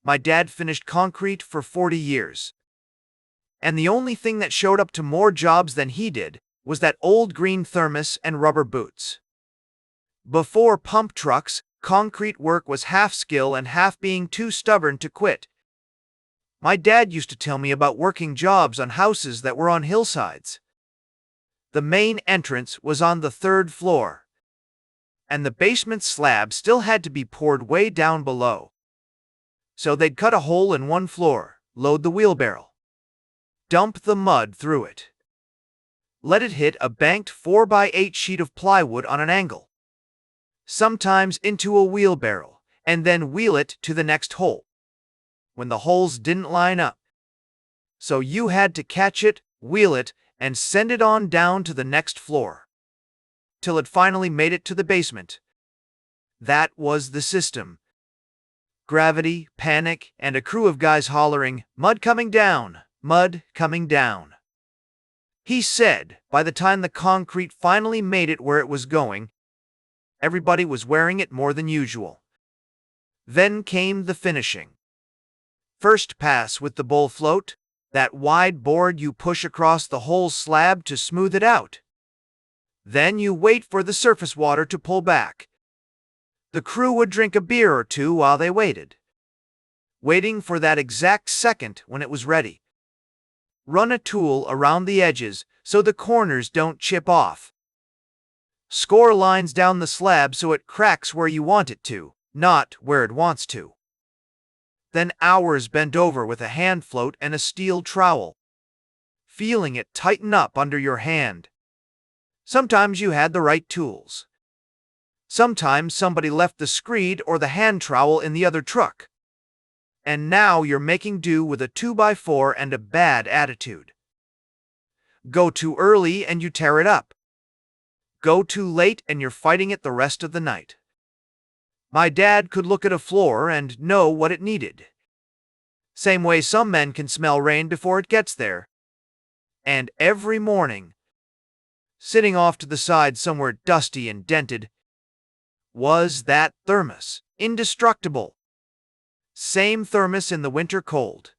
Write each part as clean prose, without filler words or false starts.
My dad finished concrete for 40 years. And the only thing that showed up to more jobs than he did was that old green thermos and rubber boots. Before pump trucks, concrete work was half skill and half being too stubborn to quit. My dad used to tell me about working jobs on houses that were on hillsides. The main entrance was on the third floor, and the basement slab still had to be poured way down below. So they'd cut a hole in one floor, load the wheelbarrow, dump the mud through it, let it hit a banked 4x8 sheet of plywood on an angle, sometimes into a wheelbarrow, and then wheel it to the next hole when the holes didn't line up. So you had to catch it, wheel it, and send it on down to the next floor, till it finally made it to the basement. That was the system. Gravity, panic, and a crew of guys hollering, "Mud coming down! Mud coming down!" He said by the time the concrete finally made it where it was going, everybody was wearing it more than usual. Then came the finishing. First pass with the bull float, that wide board you push across the whole slab to smooth it out. Then you wait for the surface water to pull back. The crew would drink a beer or two while they waited, waiting for that exact second when it was ready. Run a tool around the edges so the corners don't chip off. Score lines down the slab so it cracks where you want it to, not where it wants to. Then hours bent over with a hand float and a steel trowel, feeling it tighten up under your hand. Sometimes you had the right tools. Sometimes somebody left the screed or the hand trowel in the other truck. And now you're making do with a 2x4 and a bad attitude. Go too early and you tear it up. Go too late and you're fighting it the rest of the night. My dad could look at a floor and know what it needed. Same way some men can smell rain before it gets there. And every morning, sitting off to the side somewhere dusty and dented, was that thermos, indestructible. Same thermos in the winter cold.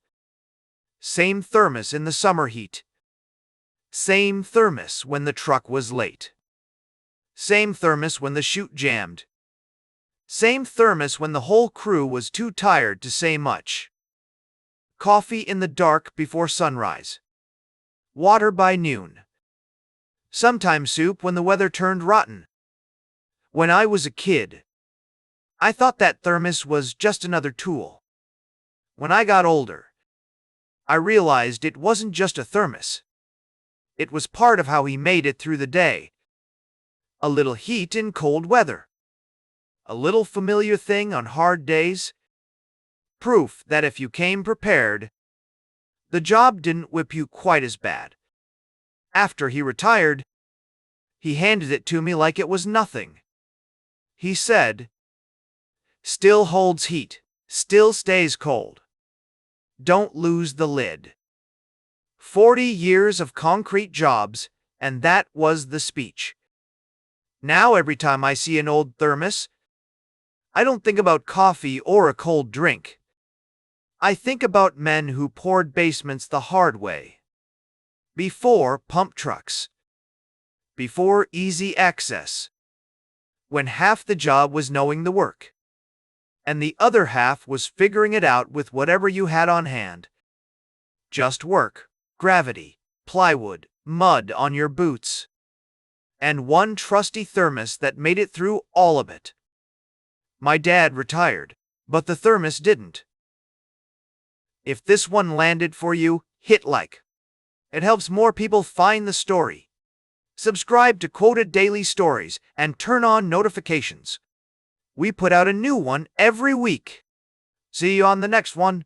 Same thermos in the summer heat. Same thermos when the truck was late. Same thermos when the chute jammed. Same thermos when the whole crew was too tired to say much. Coffee in the dark before sunrise. Water by noon. Sometimes soup when the weather turned rotten. When I was a kid, I thought that thermos was just another tool. When I got older, I realized it wasn't just a thermos. It was part of how he made it through the day. A little heat in cold weather. A little familiar thing on hard days. Proof that if you came prepared, the job didn't whip you quite as bad. After he retired, he handed it to me like it was nothing. He said, "Still holds heat, still stays cold. Don't lose the lid." 40 years of concrete jobs, and that was the speech. Now every time I see an old thermos, I don't think about coffee or a cold drink. I think about men who poured basements the hard way. Before pump trucks. Before easy access. When half the job was knowing the work, and the other half was figuring it out with whatever you had on hand. Just work, gravity, plywood, mud on your boots, and one trusty thermos that made it through all of it. My dad retired, but the thermos didn't. If this one landed for you, hit like. It helps more people find the story. Subscribe to Quoted Daily Stories and turn on notifications. We put out a new one every week. See you on the next one.